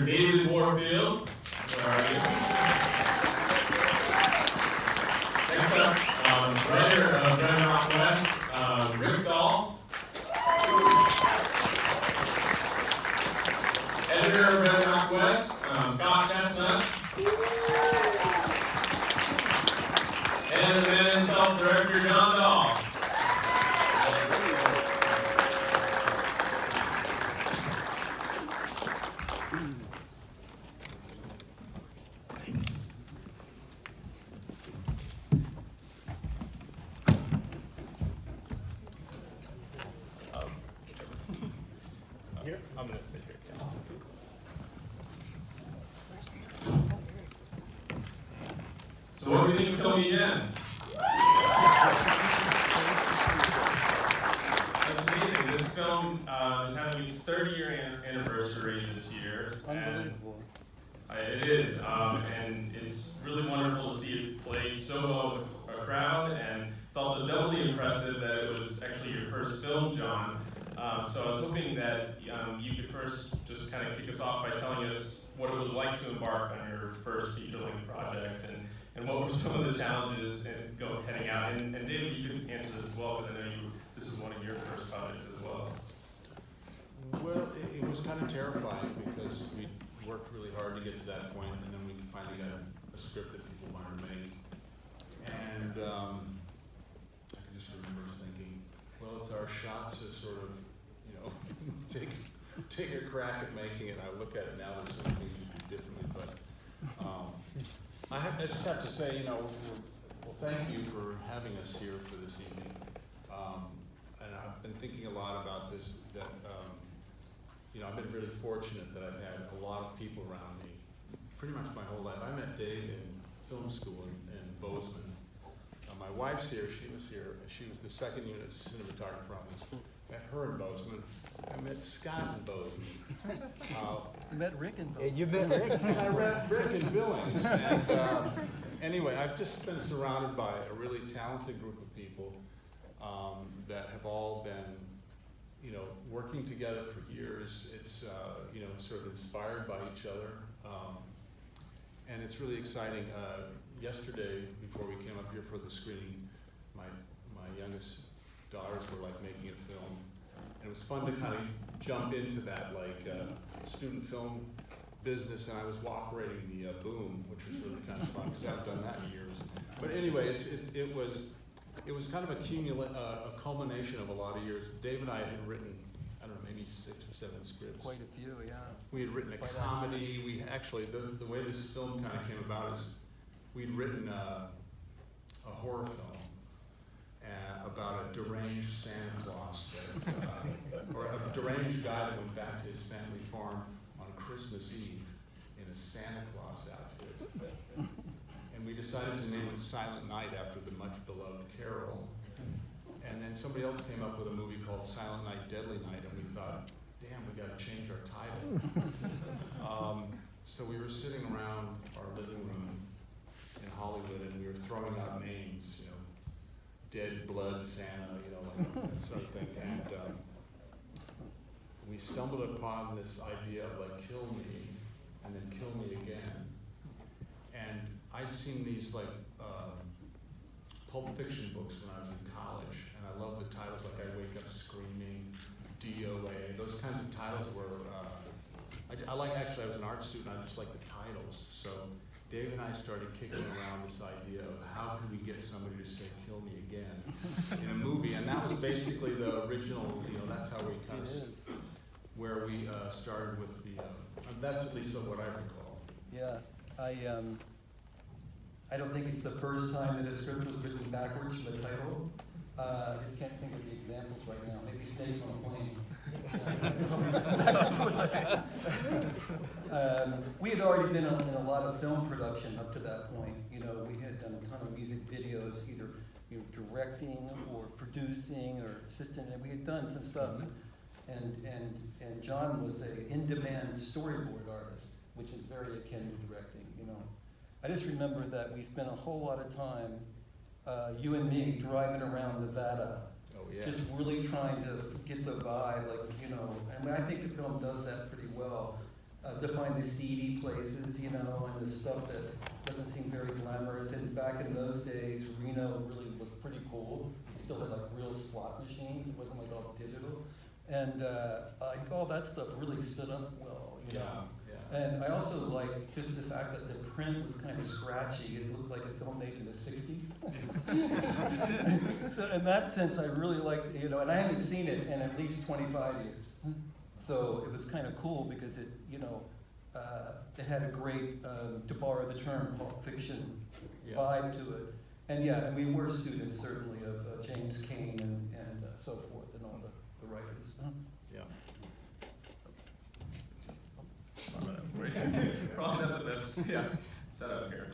David Warfield. Where are you? Next up, writer of Red Rock West, Rick Dahl. Editor of Red Rock West, Scott Chestnut. And the man himself, Director John Dahl. Here? I'm going to sit here. So what do you think of Tell Me Again? That's amazing. This film is having its 30-year anniversary this year. Unbelievable. It is, and it's really wonderful to see it play so well with a crowd, and it's also doubly impressive that it was actually your first film, John. So I was hoping that you could first just kind of kick us off by telling us what it was like to embark on your first feature-length project, and what were some of the challenges in heading out. And David, you could answer this as well, because I know this was one of your first projects as well. Well, it was kind of terrifying because we worked really hard to get to that point, and then we finally got a script that people wanted to make. And I can just remember thinking, well, it's our shot to sort of, take a crack at making it. I look at it now, there's some things you do differently, but I just have to say, well, thank you for having us here for this evening. And I've been thinking a lot about this, that I've been really fortunate that I've had a lot of people around me pretty much my whole life. I met Dave in film school in Bozeman. My wife's here, she was here. She was the second unit cinematographer on this. Met her in Bozeman. I met Scott in Bozeman. You met Rick in Billings. You met Rick? And I met Rick in Billings. And anyway, I've just been surrounded by a really talented group of people that have all been working together for years. It's, sort of inspired by each other. And it's really exciting. Yesterday, before we came up here for the screening, my youngest daughters were like making a film. And it was fun to kind of jump into that student film business, and I was operating the boom, which was really kind of fun because I haven't done that in years. But anyway, it was kind of a culmination of a lot of years. Dave and I had written, I don't know, maybe 6 or 7 scripts. Quite a few, yeah. We had written a comedy. We actually, the way this film kind of came about is we'd written a horror film about a deranged Santa Claus, or a deranged guy that went back to his family farm on Christmas Eve in a Santa Claus outfit. And we decided to name it Silent Night after the much beloved Carol. And then somebody else came up with a movie called Silent Night, Deadly Night, and we thought, damn, we got to change our title. So we were sitting around our living room in Hollywood, and we were throwing out names, Dead Blood Santa, like that sort of thing. And we stumbled upon this idea of kill me, and then kill me again. And I'd seen these Pulp Fiction books when I was in college, and I loved the titles like I Wake Up Screaming, DOA. Those kinds of titles were, I was an art student, I just liked the titles. So Dave and I started kicking around this idea of how can we get somebody to say kill me again in a movie, and that was basically the original, that's how we kind of, where we started with the, that's at least what I recall. Yeah, I don't think it's the first time that a script was written backwards from the title. I just can't think of the examples right now. Maybe Snakes on a Plane. We had already been in a lot of film production up to that point. We had done a ton of music videos, either directing or producing or assistant, and we had done some stuff. And John was a in-demand storyboard artist, which is very akin to directing. I just remember that we spent a whole lot of time, you and me, driving around Nevada, just really trying to get the vibe, and I think the film does that pretty well. to find the seedy places, you know, and the stuff that doesn't seem very glamorous. And back in those days, Reno really was pretty cool. It still had like real slot machines. It wasn't like all digital. And I think all that stuff really stood up well, you know. And I also like just the fact that the print was kind of scratchy. It looked like a film made in the 60s. So in that sense, I really liked, you know, and I haven't seen it in at least 25 years. So it was kind of cool because it, you know, it had a great, to borrow the term, Pulp Fiction vibe to it. And yeah, and we were students certainly of James Cain and so forth and all the writers. Yeah. Probably not the best setup here.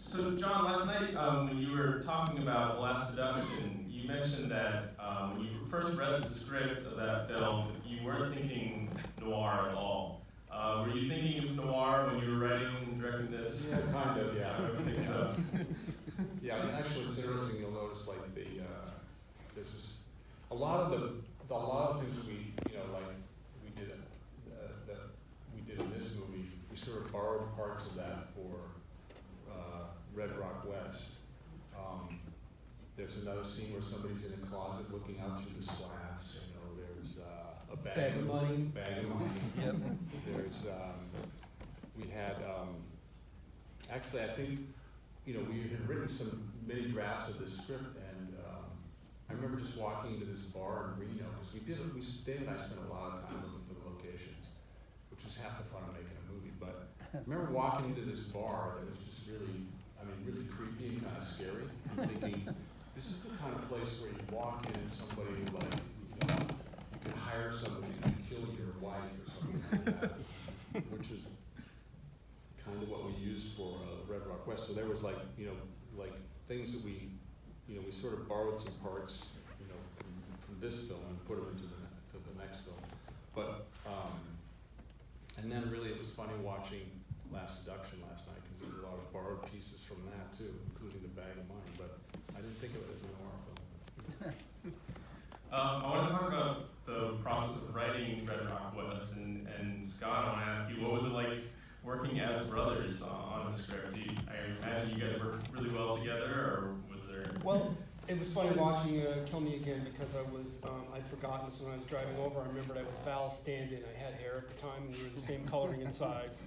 So John, last night when you were talking about The Last Seduction, you mentioned that when you first read the script of that film, you weren't thinking noir at all. Were you thinking of noir when you were writing and directing this? Yeah, kind of, yeah. I would think so. Yeah, I mean, actually, it's interesting. You'll notice, like there's this, a lot of things we, you know, like we did that we did in this movie. We sort of borrowed parts of that for Red Rock West. There's another scene where somebody's in a closet looking out through the slats. You know, there's a bag of money. Bag of money. Yep. There's we had actually, I think, you know, we had written some many drafts of this script, and I remember just walking into this bar in Reno, because Dave and I spent a lot of time looking for the locations, which is half the fun of making a movie. But I remember walking into this bar that was just really, I mean, really creepy and kind of scary, and thinking, this is the kind of place where you walk in and somebody, like, you know, you could hire somebody to kill your wife or something like that, which is kind of what we used for Red Rock West. So there was like, you know, like things that we, you know, we sort of borrowed some parts, you know, from this film and put them into the next film. But, and then really it was funny watching Last Seduction last night, because there were a lot of borrowed pieces from that too, including the bag of money, but I didn't think of it as a noir film. I want to talk about the process of writing Red Rock West, and Scott, I want to ask you, what was it like working as brothers on a script? I imagine you guys worked really well together, or was there? Well, it was funny watching Kill Me Again, because I'd forgotten this when I was driving over. I remembered I was Val's stand-in. I had hair at the time, and we were the same coloring and size.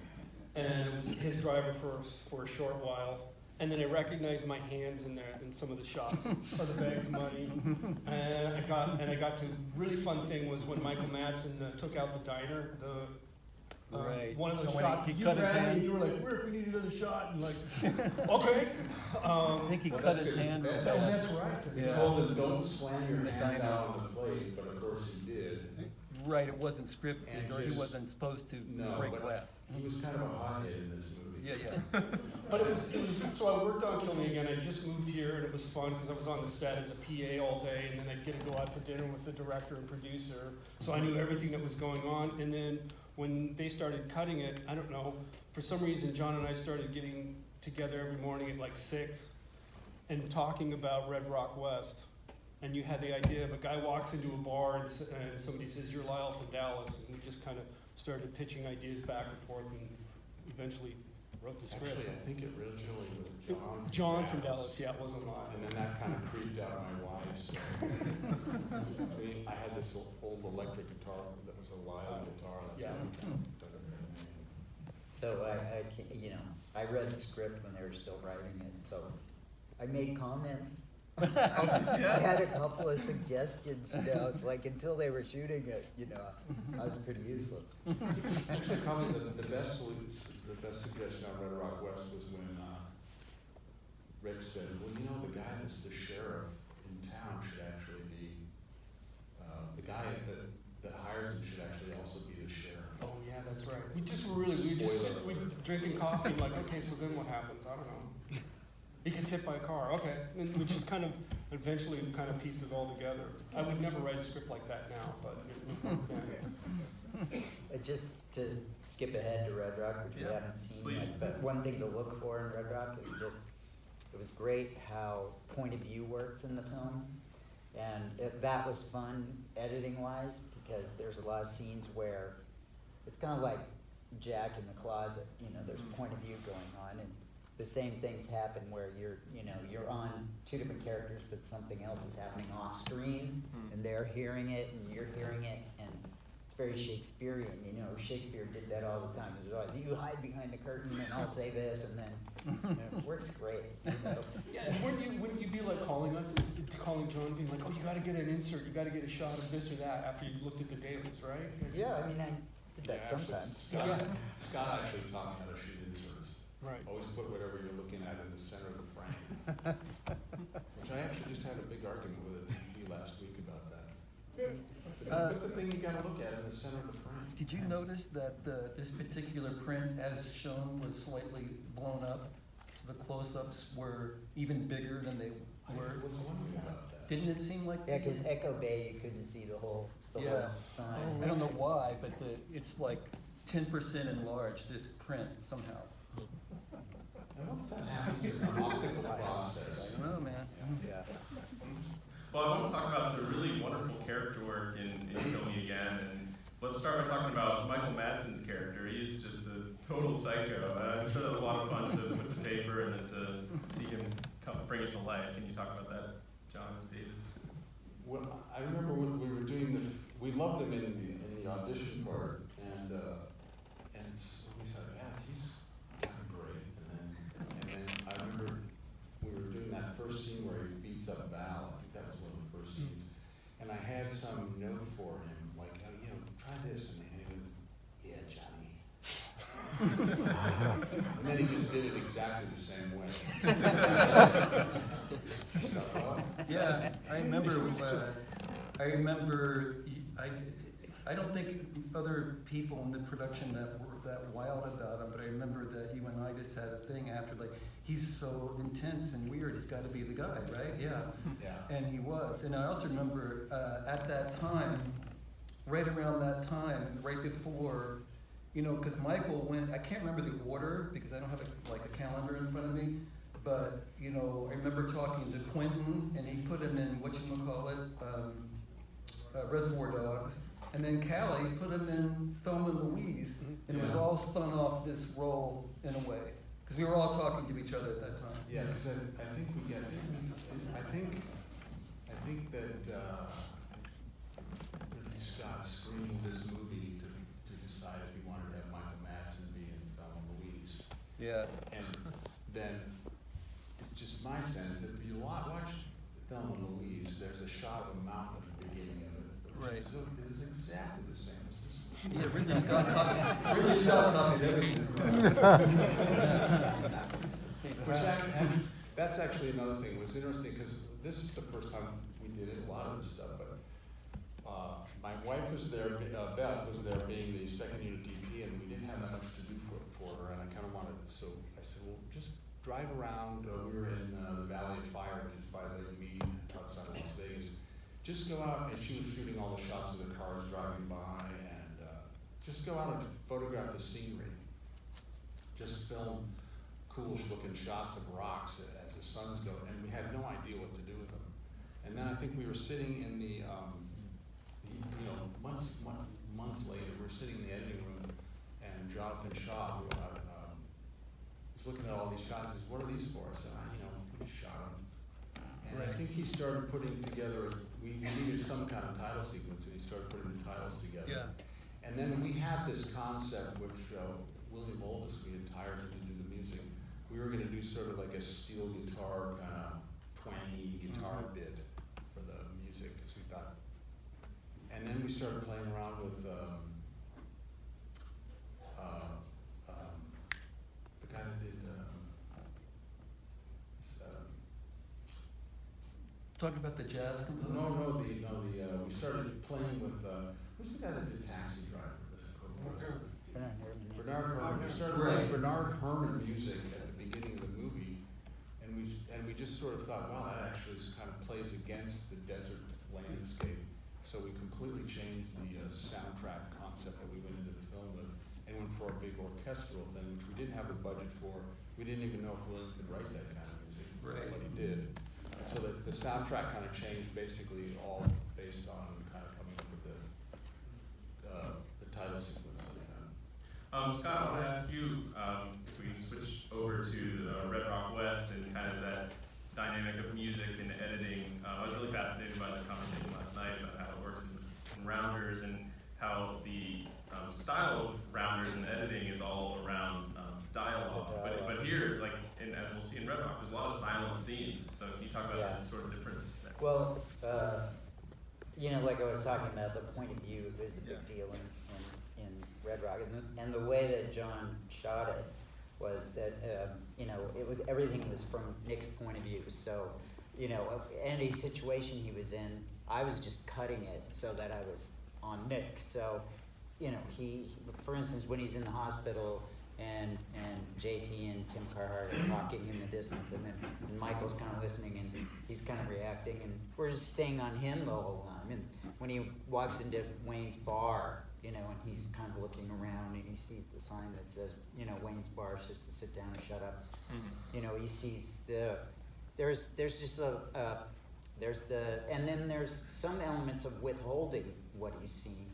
And it was his driver for a short while. And then I recognized my hands in some of the shots of the bags of money. And I got to really fun thing was when Michael Madsen took out the diner. Right. One of those When shots, he you cut his ran hand. and you were like, "We need another shot," and like, okay. I think he cut his hand. That's right. He Yeah. told him, don't slam your The hand dino. down on the plate, but of course he did. Right, it wasn't scripted, And or he just- wasn't supposed to No, break but glass. He was kind of a hothead in this movie. Yeah. But it was so I worked on Kill Me Again. I just moved here, and it was fun because I was on the set as a PA all day, and then I'd get to go out to dinner with the director and producer. So I knew everything that was going on. And then when they started cutting it, I don't know, for some reason John and I started getting together every morning at like 6 and talking about Red Rock West. And you had the idea of a guy walks into a bar and somebody says, "You're Lyle from Dallas," and we just kind of started pitching ideas back and forth, and eventually wrote the script. Actually, I think it originally was John from Dallas, yeah, it wasn't Lyle. And then that kind of creeped out my wife. So. I had this old electric guitar that was a Lyle guitar. That's Yeah. So I can't, you know, I read the script when they were still writing it, so I made comments. I had a couple of suggestions, you know, it's like until they were shooting it, you know, I was pretty useless. Actually, probably the best suggestion on Red Rock West was when Rick said, "Well, you know, the guy that's the sheriff in town should actually be the guy that hires him should actually also be the sheriff." Oh, yeah, that's right. We were drinking coffee, like, okay, so then what happens? I don't know. He gets hit by a car, okay. And we just kind of eventually kind of pieced it all together. I would never write a script like that now, but Just to skip ahead to Red Rock, which we Yeah, haven't seen please. yet, but one thing to look for in Red Rock is just, it was great how point of view works in the film. And that was fun editing wise, because there's a lot of scenes where it's kind of like Jack in the closet, you know, there's point of view going on, and the same things happen where you're on two different characters, but something else is happening off screen, and they're hearing it, and you're hearing it, and it's very Shakespearean, you know, Shakespeare did that all the time, it was always, you hide behind the curtain, and I'll say this, and then, it works great, you know. Yeah, and wouldn't you be like calling us, calling John, being like, oh, you gotta get an insert, you gotta get a shot of this or that after you looked at the dailies, right? Yeah, I mean, I did that Yeah, sometimes. Scott actually taught me how to shoot inserts. Right. Always put whatever you're looking at in the center of the frame. Which I actually just had a big argument with a DP last week about that. Put the thing you gotta look at in the center of the frame. Did you notice that this particular print, as shown, was slightly blown up? The close-ups were even bigger than they I were. was wondering about that. Didn't it seem like? Yeah, cause Echo Bay, you couldn't see the whole Yeah. sign. I don't know why, but it's like 10% enlarged, this print somehow. I don't know if that happens in the optical process. I don't know, man. Yeah. Well, I want to talk about the really wonderful character work in Kill Me Again, and let's start by talking about Michael Madsen's character. He's just a total psycho. I'm sure that was a lot of fun to put to paper and then to see him bring it to life. Can you talk about that, John and David? Well, I remember when we were doing we loved him in the audition part, and we said, yeah, he's kind of great. And then I remember we were doing that first scene where he beats up Val. I think that was one of the first scenes. And I had some note for him, like, you know, try this, and he went, yeah, Johnny. And then he just did it exactly the same way. So, Yeah, I remember, I don't think other people in the production that were that wild about him, but I remember that you and I just had a thing after, like, he's so intense and weird, he's gotta be the guy, right? Yeah. yeah. And he was. And I also remember at that time, right around that time, right before, you know, because Michael went, I can't remember the order because I don't have a calendar in front of me, but, you know, I remember talking to Quentin and he put him in, whatchamacallit, Reservoir Dogs. And then Callie put him in Thelma and Louise, and it was all spun off this role in a way. Because we were all talking to each other at that time. Yeah, because I think we get, I think that Ridley Scott screened this movie to decide if he wanted to have Michael Madsen be in Thelma and Louise. Yeah. And then, it's just my sense that if you watch Thelma and Louise, there's a shot of a mouth at the beginning of it. Right. So it is exactly the same as this. Yeah, Ridley Scott copied everything. That's actually another thing. It was interesting because this is the first time we did it, a lot of this stuff, but my wife was there, Beth was there being the second unit DP, and we didn't have that much to do for her, and I kind of wanted, so I said, well, just drive around. We were in the Valley of Fire, which is by the meeting outside of Las Vegas. Just go out, and she was shooting all the shots of the cars driving by, and just go out and photograph the scenery. Just film cool looking shots of rocks as the sun's going, and we had no idea what to do with them. And then I think we were sitting in the, you know, months later, we were sitting in the editing room, and Jonathan Shaw, who was looking at all these shots, says, what are these for? I said, you know, we just shot them. And I think he started putting together, we needed some kind of title sequence, and he started putting the titles together. Yeah. And then we had this concept, which William Oldest, we had hired him to do the music. We were gonna do sort of like a steel guitar, kind of twangy guitar bit for the music, because we thought. And then we started playing around with the guy that did, Talking about the jazz composer? we started playing with, who's the guy that did Taxi Driver? Bernard Herrmann. We started playing Bernard Herrmann music at the beginning of the movie, and we just sort of thought, wow, that actually kind of plays against the desert landscape. So we completely changed the soundtrack concept that we went into the film with, and went for a big orchestral thing, which we didn't have the budget for. We didn't even know if William could write that kind of music, Right. but he did. And so the soundtrack kind of changed, basically all based on kind of coming up with the title sequence. Scott, I want to ask you if we can switch over to Red Rock West and kind of that dynamic of music and editing. I was really fascinated by the conversation last night about how it works in Rounders and how the style of Rounders and editing is all around dialogue. But here, like as we'll see in Red Rock, there's a lot of silent scenes. So can you talk about that sort of difference there? Well, you know, like I was talking about, the point of view is a big deal in Red Rock, and the way that John shot it was that you know, everything was from Nick's point of view. So, you know, any situation he was in, I was just cutting it so that I was on Nick. So, you know, he, for instance, when he's in the hospital and JT and Tim Carhart are talking in the distance, and then Michael's kind of listening and he's kind of reacting, and we're just staying on him the whole time. And when he walks into Wayne's bar, you know, and he's kind of looking around and he sees the sign that says, you know, Wayne's bar, sit down and shut up. You know, he sees there's just and then there's some elements of withholding what he's seeing.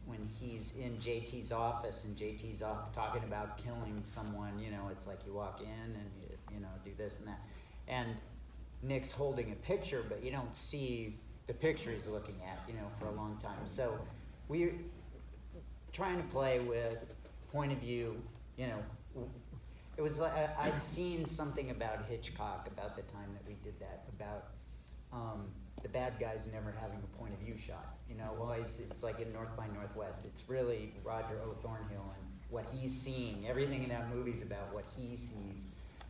When he's in JT's office and JT's talking about killing someone, you know, it's like you walk in and you know, do this and that. And Nick's holding a picture, but you don't see the picture he's looking at, you know, for a long time. So we're trying to play with point of view, you know. It was like I'd seen something about Hitchcock about the time that we did that, about the bad guys never having a point of view shot. You know, well, it's like in North by Northwest. It's really Roger O. Thornhill and what he's seeing. Everything in that movie's about what he sees.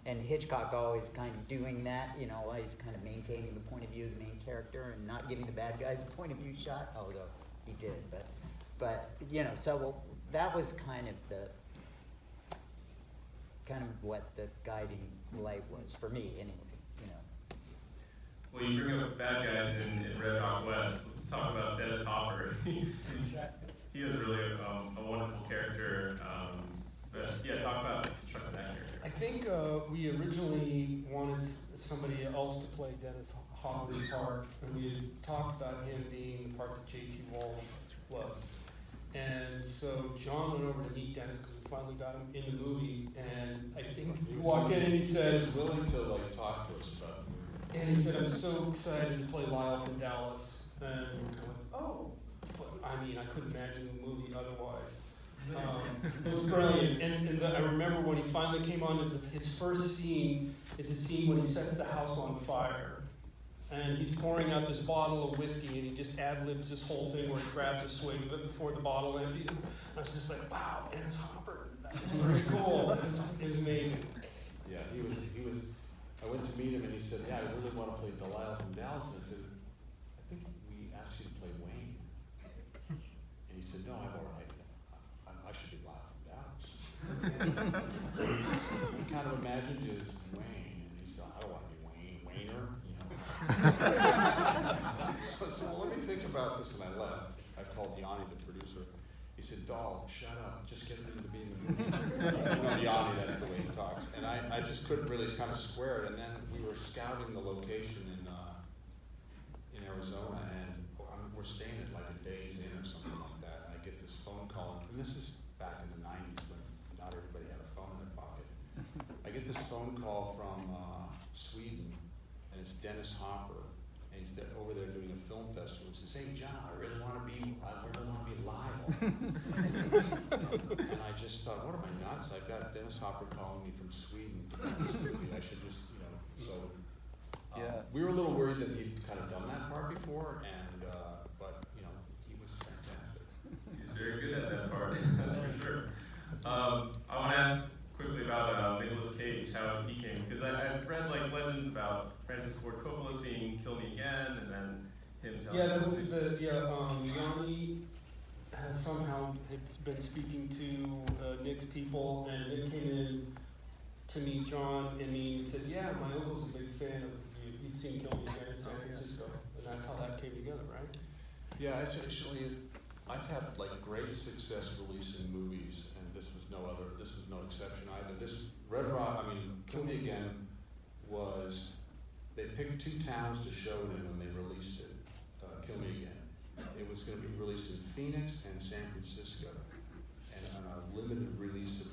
And Hitchcock always kind of doing that, you know, always kind of maintaining the point of view of the main character and not giving the bad guys a point of view shot, although he did. But you know, so that was kind of what the guiding light was for me, anyway. You know. Well, you bring up bad guys in Red Rock West. Let's talk about Dennis Hopper. He is really a wonderful character. But yeah, talk about constructing that character. I think we originally wanted somebody else to play Dennis Hopper's part, and we had talked about him being the part that J.T. Walsh was. And so John went over to meet Dennis because we finally got him in the movie, and I think he walked in and he said, he was willing to like talk to us about the movie. And he said, I'm so excited to play Lyle from Dallas. And we're kind of like, oh. But, I mean, I couldn't imagine the movie otherwise. It was brilliant. And I remember when he finally came on, his first scene is a scene when he sets the house on fire. And he's pouring out this bottle of whiskey, and he just ad-libs this whole thing where he grabs a swig of it before the bottle empties. And I was just like, wow, Dennis Hopper. That was pretty cool. It was amazing. Yeah, he was. I went to meet him and he said, yeah, I really want to play Delisle from Dallas. And I said, I think we asked you to play Wayne. And he said, no, I'm all right. I should be Lyle from Dallas. He kind of imagined you as Wayne, and he said, I don't want to be Wayner, you know. So well, let me think about this, and I left. I called Yanni, the producer. He said, Dahl, shut up, just get him to be in the movie. You know, Yanni, that's the way he talks. And I just couldn't really kind of square it. And then we were scouting the location in Arizona, and we're staying at like a Days Inn or something like that. And I get this phone call, and this is back in the 90s when not everybody had a phone in their pocket. I get this phone call from Sweden, and it's Dennis Hopper. And he's over there doing a film festival. He says, hey, John, I really want to be Lyle. And I just thought, what am I, nuts? I've got Dennis Hopper calling me from Sweden. I should just, you know, so. Yeah. We were a little worried that he'd kind of done that part before, and but, you know, he was fantastic. He's very good at that part, that's for sure. I want to ask quickly about Nicolas Cage, how he came, because I've read like legends about Francis Ford Coppola seeing Kill Me Again, and then him telling Yanni has somehow been speaking to Nick's people, and Nick came in to meet John, and he said, yeah, my uncle's a big fan of you. He'd seen Kill Me Again in San Francisco, and that's how that came together, right? Yeah, it's actually, I've had like great success releasing movies, and this was no exception either. This Red Rock, Kill Me Again was, they picked 2 towns to show it in when they released it, Kill Me Again. It was going to be released in Phoenix and San Francisco. And on a limited release of